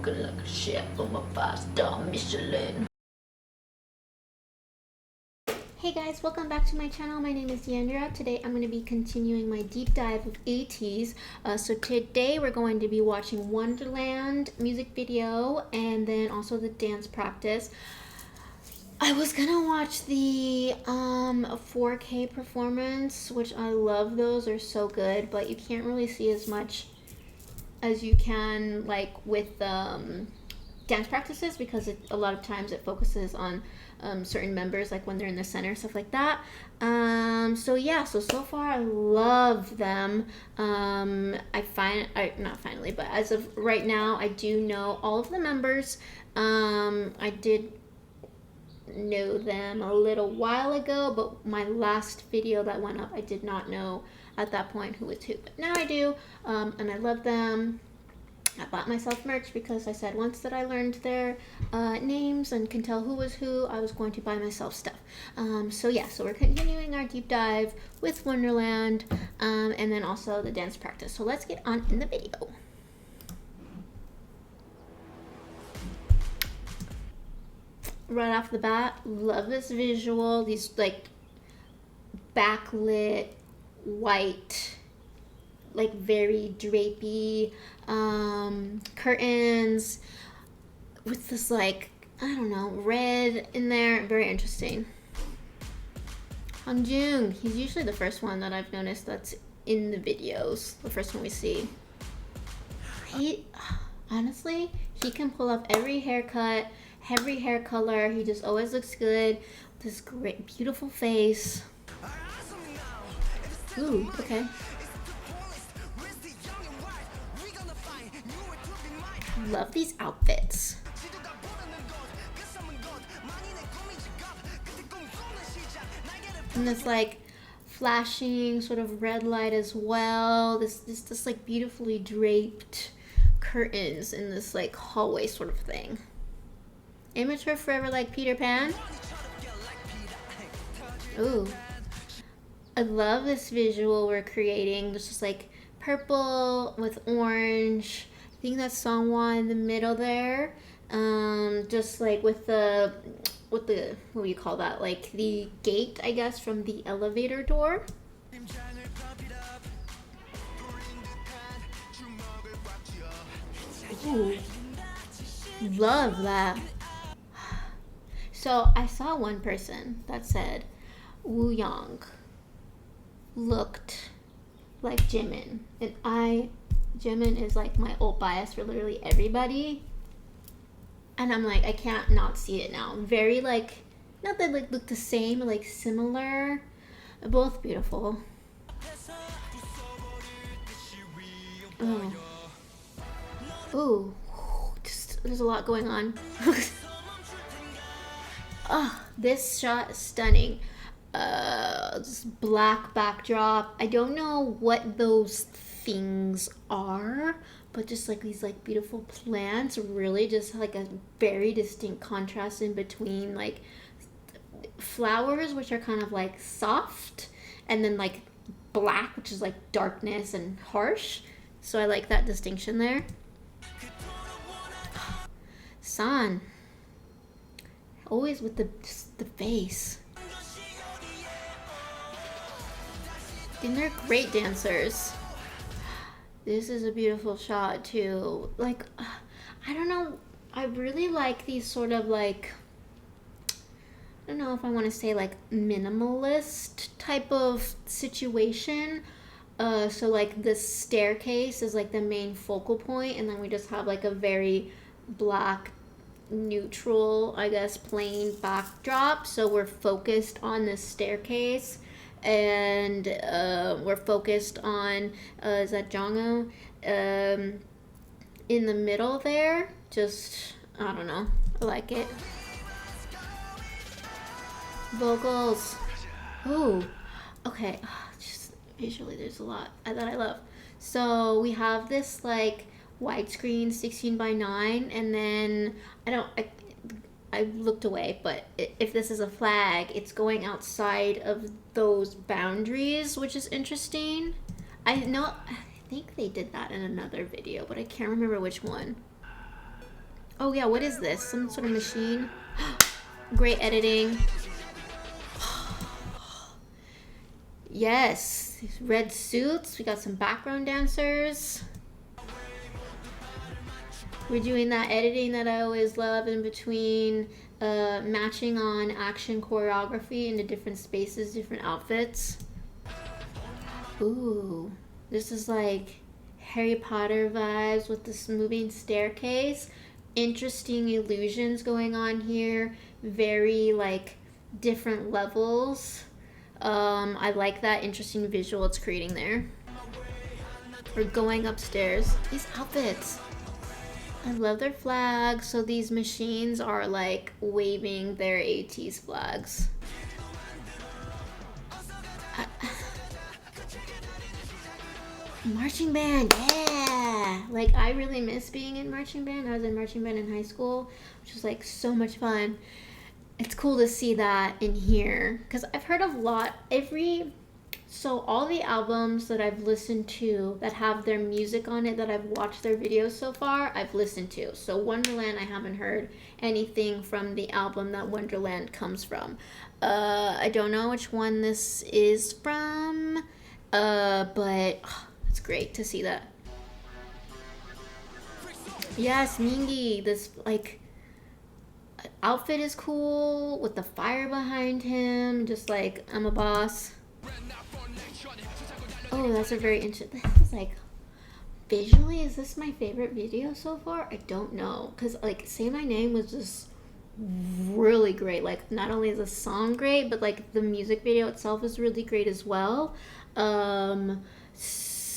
cooking like a chef on my 5-star Michelin. Hey guys, welcome back to my channel. My name is Deandra. Today I'm going to be continuing my deep dive of Ateez. So today we're going to be watching Wonderland music video and then also the dance practice. I was gonna watch the 4K performance, which I love. Those are so good, but you can't really see as much as you can like with dance practices because a lot of times it focuses on certain members, like when they're in the center, stuff like that. So yeah, so far I love them. Not finally, but as of right now, I do know all of the members. I did know them a little while ago, but my last video that went up, I did not know at that point who was who, but now I do, and I love them. I bought myself merch because I said once that I learned their names and can tell who was who, I was going to buy myself stuff. So yeah, so we're continuing our deep dive with Wonderland, and then also the dance practice. So let's get on in the video. Right off the bat, love this visual. These like backlit white, like very drapey curtains with this like, I don't know, red in there. Very interesting. Jung, he's usually the first one that I've noticed that's in the videos, the first one we see. Honestly, he can pull off every haircut, every hair color. He just always looks good. This great, beautiful face. Ooh, okay. Love these outfits. And this like flashing sort of red light as well. This like beautifully draped curtains in this like hallway sort of thing. Immature forever like Peter Pan. Ooh. I love this visual we're creating. This is like purple with orange. I think that's Songwa in the middle there. Just like with the what do you call that? Like the gate, I guess, from the elevator door. Ooh. Love that. So I saw one person that said Woo Young looked like Jimin, and Jimin is like my old bias for literally everybody, and I'm like, I can't not see it now. Very like, not that like look the same, but like similar. Both beautiful. Oh. Ooh, just there's a lot going on. Oh, this shot is stunning. This black backdrop. I don't know what those things are, but just like these like beautiful plants, really just like a very distinct contrast in between like flowers, which are kind of like soft, and then like black, which is like darkness and harsh. So I like that distinction there. San, always with the face. And they're great dancers. This is a beautiful shot too. Like, I don't know, I really like these sort of like, I don't know if I want to say like minimalist type of situation. So like this staircase is like the main focal point, and then we just have like a very black, neutral, I guess, plain backdrop. So we're focused on this staircase, and we're focused on is that Jongho in the middle there. Just, I don't know, I like it. Vocals. Ooh, okay. Just visually there's a lot that I love. So we have this like widescreen 16:9, and then I looked away, but if this is a flag, it's going outside of those boundaries, which is interesting. I think they did that in another video, but I can't remember which one. Oh yeah, what is this? Some sort of machine? Great editing. Yes, these red suits. We got some background dancers. We're doing that editing that I always love in between, matching on action choreography into different spaces, different outfits. Ooh, this is like Harry Potter vibes with this moving staircase. Interesting illusions going on here. Very like different levels. I like that interesting visual it's creating there. We're going upstairs. These outfits. I love their flags. So these machines are like waving their Ateez flags. Marching band, yeah! Like, I really miss being in marching band. I was in marching band in high school, which was like so much fun. It's cool to see that in here because I've heard of so all the albums that I've listened to that have their music on it, that I've watched their videos so far, I've listened to. So Wonderland, I haven't heard anything from the album that Wonderland comes from. I don't know which one this is from, but it's great to see that. Yes, Mingi, this like outfit is cool with the fire behind him, just like I'm a boss. Oh, that's a very interesting. This is like visually, is this my favorite video so far? I don't know, because like Say My Name was just really great. Like, not only is the song great, but like the music video itself is really great as well.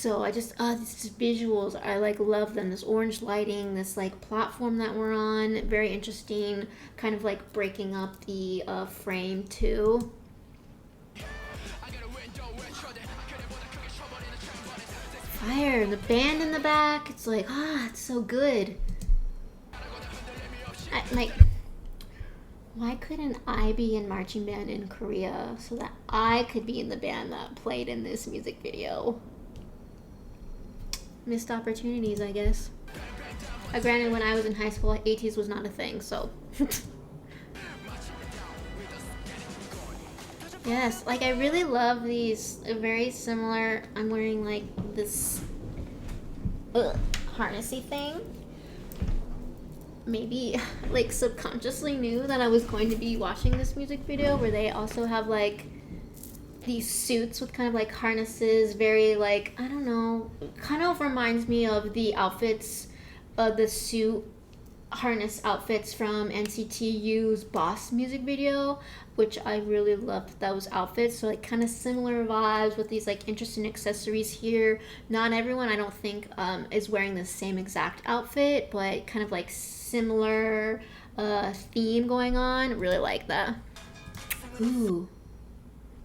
So I just these visuals, I like love them. This orange lighting, this like platform that we're on, very interesting, kind of like breaking up the frame too. Fire, the band in the back, it's like, it's so good. Like, why couldn't I be in marching band in Korea so that I could be in the band that played in this music video? Missed opportunities, I guess. Granted, when I was in high school, Ateez was not a thing, so. Yes, like I really love these, very similar. I'm wearing like this harnessy thing. Maybe like subconsciously knew that I was going to be watching this music video where they also have like these suits with kind of like harnesses, very like, I don't know, kind of reminds me of the outfits, the suit harness outfits from NCT U's Boss music video, which I really loved those outfits. So like kind of similar vibes with these like interesting accessories here. Not everyone, I don't think, is wearing the same exact outfit, but kind of like similar theme going on. Really like that. Ooh.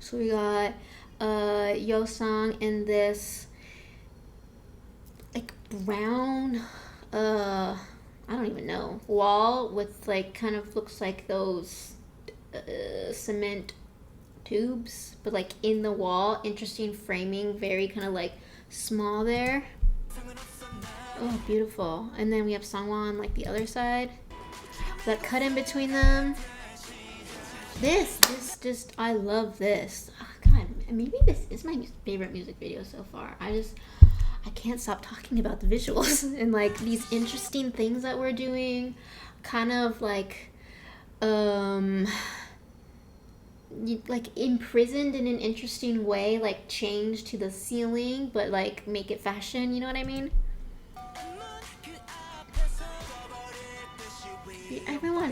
So we got Yeosang in this like brown, I don't even know, wall with like kind of looks like those cement tubes, but like in the wall. Interesting framing, very kind of like small there. Oh, beautiful. And then we have Sangwon on like the other side. That cut in between them. This just, I love this. Oh, God, maybe this is my favorite music video so far. I can't stop talking about the visuals and like these interesting things that we're doing. Kind of like, like imprisoned in an interesting way, like chained to the ceiling, but like make it fashion, you know what I mean?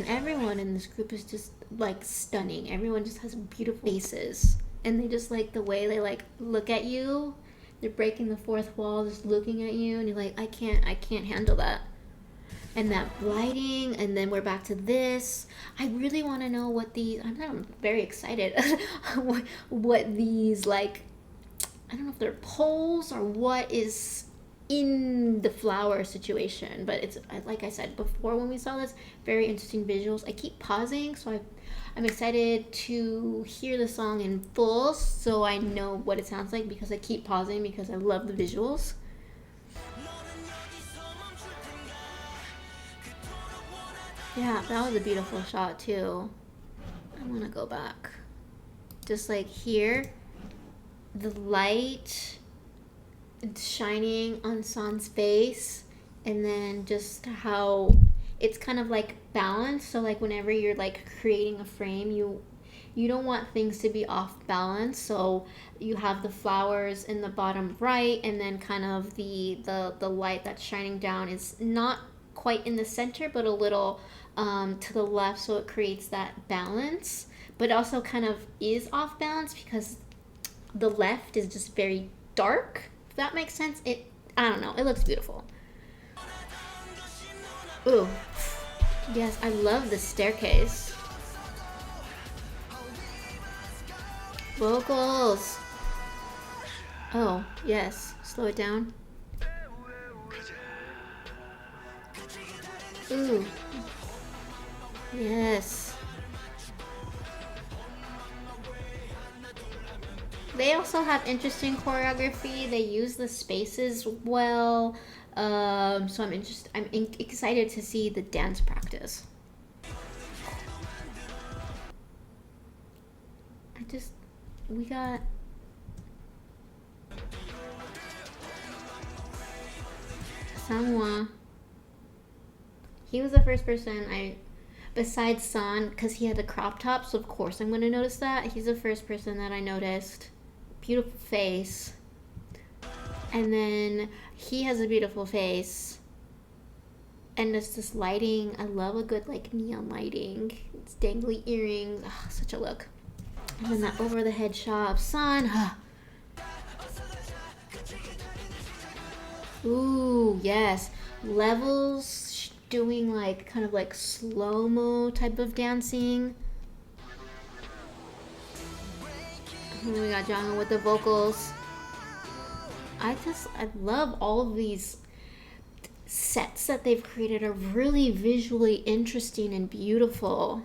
Everyone in this group is just like stunning. Everyone just has beautiful faces, and they just like the way they like look at you. They're breaking the fourth wall, just looking at you, and you're like, I can't handle that. And that lighting, and then we're back to this. I really want to know what these, I'm very excited, what these, like, I don't know if they're poles or what is in the flower situation, but it's, like I said before when we saw this, very interesting visuals. I keep pausing, so I'm excited to hear the song in full so I know what it sounds like, because I keep pausing because I love the visuals. Yeah, that was a beautiful shot too. I want to go back. Just like here, the light shining on San's face, and then just how it's kind of like balanced. So like whenever you're like creating a frame, you don't want things to be off balance. So you have the flowers in the bottom right, and then kind of the light that's shining down is not quite in the center, but a little to the left, so it creates that balance. But also kind of is off balance because the left is just very dark. If that makes sense. I don't know. It looks beautiful. Ooh, yes, I love the staircase. Vocals. Oh, yes. Slow it down. Ooh. Yes. They also have interesting choreography. They use the spaces well. So I'm excited to see the dance practice. We got Sanwa. He was the first person besides San, because he had the crop top, so of course I'm going to notice that. He's the first person that I noticed. Beautiful face. And then he has a beautiful face. And it's this lighting. I love a good like neon lighting. It's dangly earrings. Oh, such a look. And then that over the head shot of San. Ooh, yes. Levels doing like kind of like slow-mo type of dancing. And we got Jonghyun with the vocals. I love all of these sets that they've created are really visually interesting and beautiful.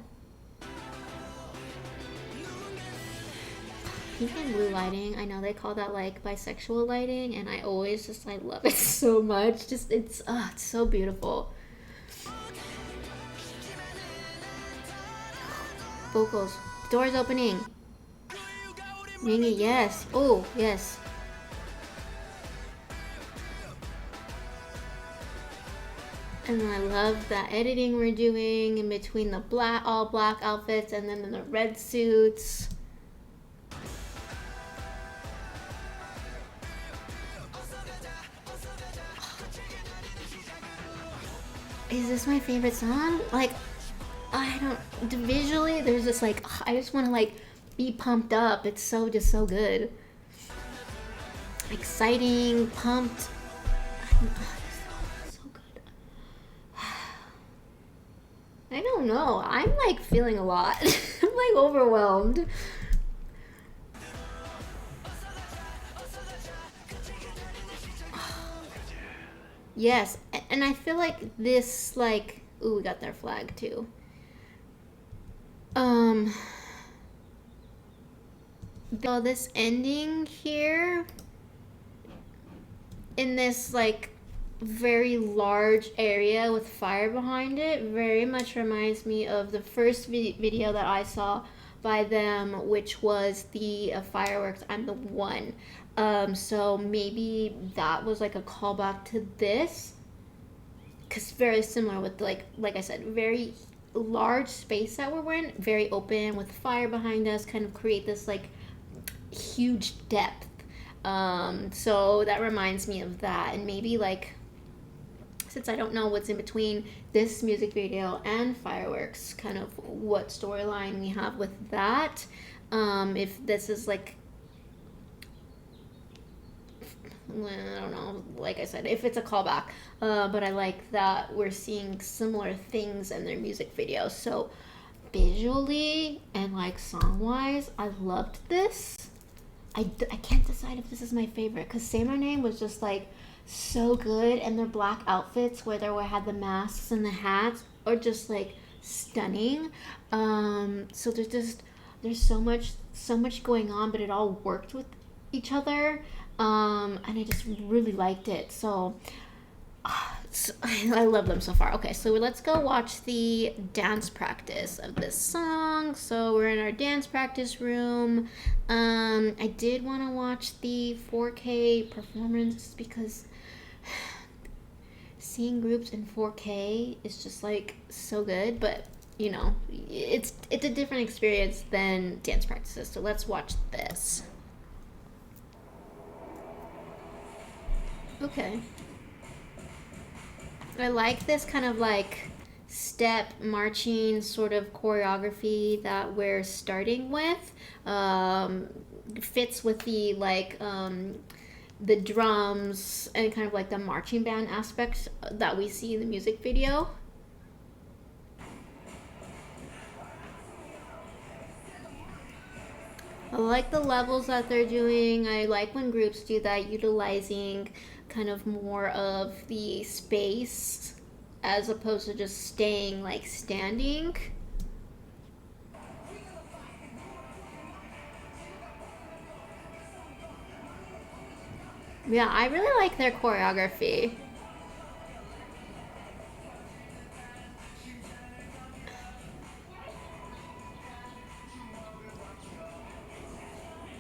Pink and blue lighting, I know they call that like bisexual lighting, and I always just I love it so much. Just it's so beautiful. Vocals, doors opening. Mingy, yes. Oh, yes. And I love that editing we're doing in between the all black outfits and then the red suits. Is this my favorite song? Like, I don't, visually, there's just like, I just want to like be pumped up. It's just so good. Exciting, pumped. So good. I don't know. I'm like feeling a lot. I'm like overwhelmed. Yes, and I feel like this, like, ooh, we got their flag too. So this ending here in this like very large area with fire behind it very much reminds me of the first video that I saw by them, which was the fireworks I'm the One. So maybe that was like a callback to this, because very similar with like I said, very large space that we're in, very open with fire behind us, kind of create this like huge depth. So that reminds me of that, and maybe like, since I don't know what's in between this music video and fireworks, kind of what storyline we have with that. If this is like, I don't know, like I said, if it's a callback. But I like that we're seeing similar things in their music videos. So visually and like song-wise, I loved this. I can't decide if this is my favorite, because Say My Name was just like so good, and their black outfits where they had the masks and the hats are just like stunning. So there's so much going on, but it all worked with each other, and I just really liked it. So I love them so far. Okay, so let's go watch the dance practice of this song. So we're in our dance practice room. I did want to watch the 4K performance because seeing groups in 4K is just like so good, but you know, it's a different experience than dance practices. So let's watch this. Okay. I like this kind of like step marching sort of choreography that we're starting with. Fits with the like the drums and kind of like the marching band aspects that we see in the music video. I like the levels that they're doing. I like when groups do that, utilizing kind of more of the space as opposed to just staying like standing. Yeah, I really like their choreography.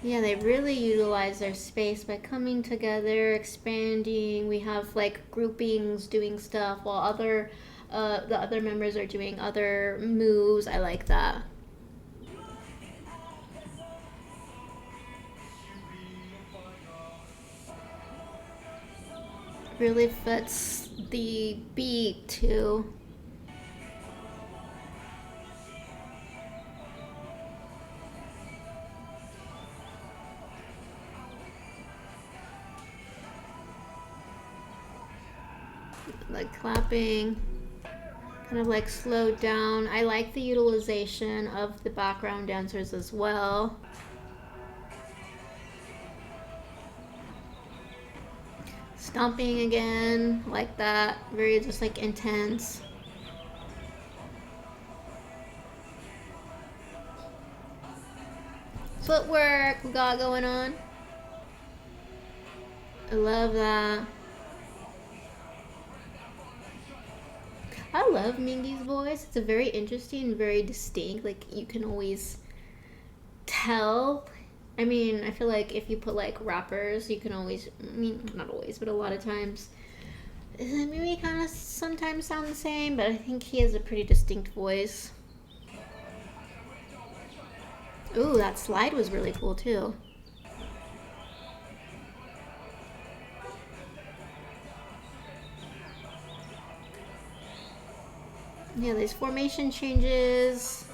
Yeah, they really utilize their space by coming together, expanding. We have like groupings doing stuff while the other members are doing other moves. I like that. Really fits the beat too. Like clapping, kind of like slowed down. I like the utilization of the background dancers as well. Stomping again, like that. Very just like intense. Footwork we got going on. I love that. I love Mingy's voice. It's a very interesting, very distinct. Like you can always tell. I mean, I feel like if you put like rappers, you can always, I mean, not always, but a lot of times, maybe kind of sometimes sound the same, but I think he has a pretty distinct voice. Ooh, that slide was really cool too. Yeah, these formation changes.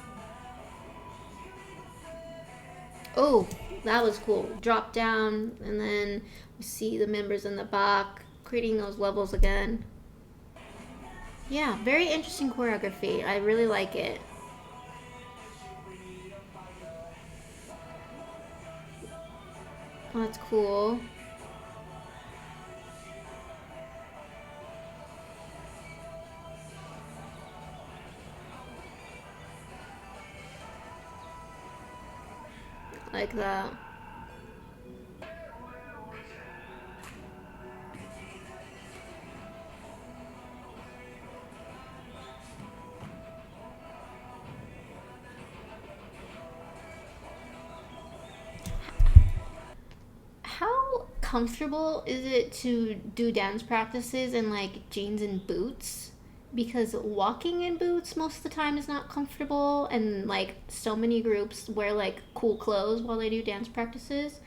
Oh, that was cool. Drop down, and then we see the members in the back creating those levels again. Yeah, very interesting choreography. I really like it. Oh, that's cool. Like that. How comfortable is it to do dance practices in like jeans and boots? Because walking in boots most of the time is not comfortable, and like so many groups wear like cool clothes while they do dance practices,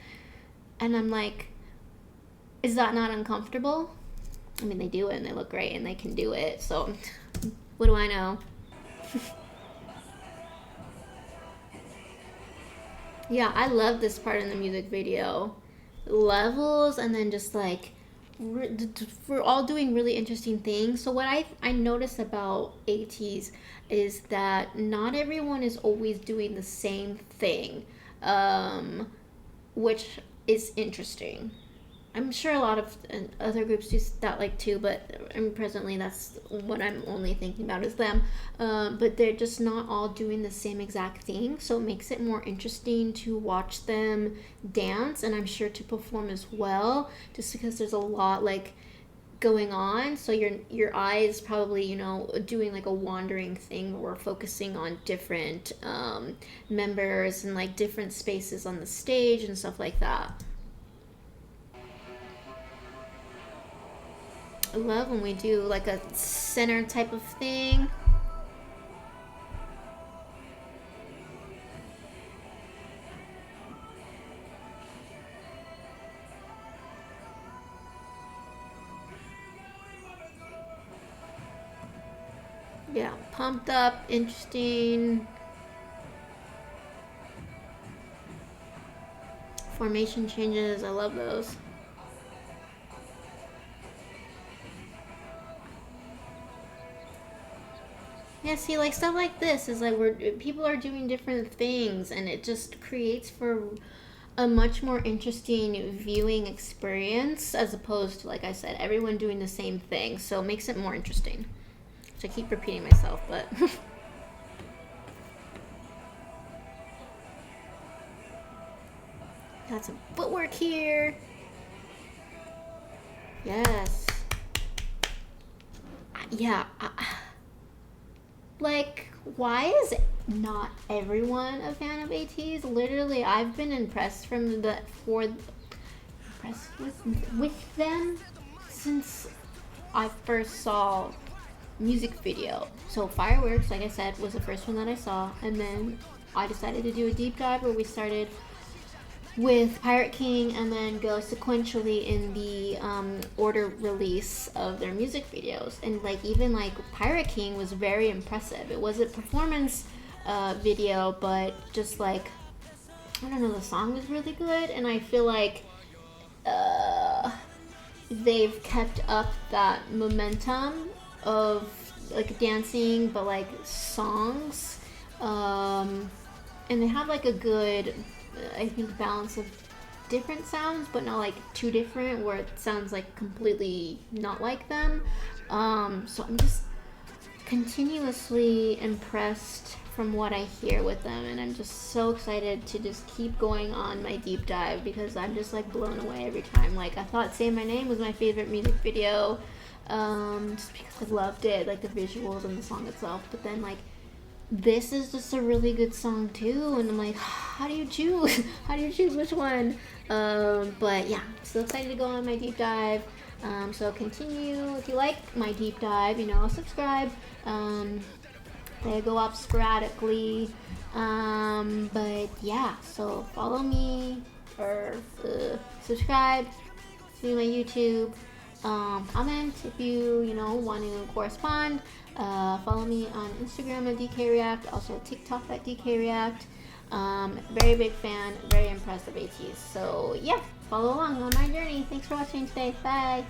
and I'm like, is that not uncomfortable? I mean, they do it and they look great and they can do it, so what do I know? Yeah, I love this part in the music video. Levels, and then just like we're all doing really interesting things. So what I notice about Ateez is that not everyone is always doing the same thing, which is interesting. I'm sure a lot of other groups do that like too, but presently that's what I'm only thinking about is them. But they're just not all doing the same exact thing, so it makes it more interesting to watch them dance, and I'm sure to perform as well, just because there's a lot like going on, so your eye is probably, you know, doing like a wandering thing where we're focusing on different members and like different spaces on the stage and stuff like that. I love when we do like a center type of thing. Yeah, pumped up, interesting. Formation changes, I love those. Yeah, see, like stuff like this is like where people are doing different things, and it just creates for a much more interesting viewing experience as opposed to, like I said, everyone doing the same thing. So it makes it more interesting. So I keep repeating myself, but got some footwork here. Yes. Yeah. Like, why is not everyone a fan of Ateez? Literally, I've been impressed with them since I first saw music video. So Fireworks, like I said, was the first one that I saw, and then I decided to do a deep dive where we started with Pirate King and then go sequentially in the order release of their music videos. And like even like Pirate King was very impressive. It was a performance video, but just like, I don't know, the song was really good, and I feel like they've kept up that momentum of like dancing but like songs, and they have like a good, I think, balance of different sounds, but not like too different where it sounds like completely not like them. So I'm just continuously impressed from what I hear with them, and I'm just so excited to just keep going on my deep dive because I'm just like blown away every time. Like, I thought Say My Name was my favorite music video, just because I loved it, like the visuals and the song itself, but then like this is just a really good song too, and I'm like, how do you choose? How do you choose which one? But yeah, I'm still excited to go on my deep dive. So continue, if you like my deep dive, you know, subscribe. They go up sporadically, but yeah, so follow me or subscribe to my YouTube. Comment if you know, want to correspond. Follow me on Instagram at DKReact, also TikTok at DKReact. Very big fan, very impressed of Ateez. So yeah, follow along on my journey. Thanks for watching today. Bye.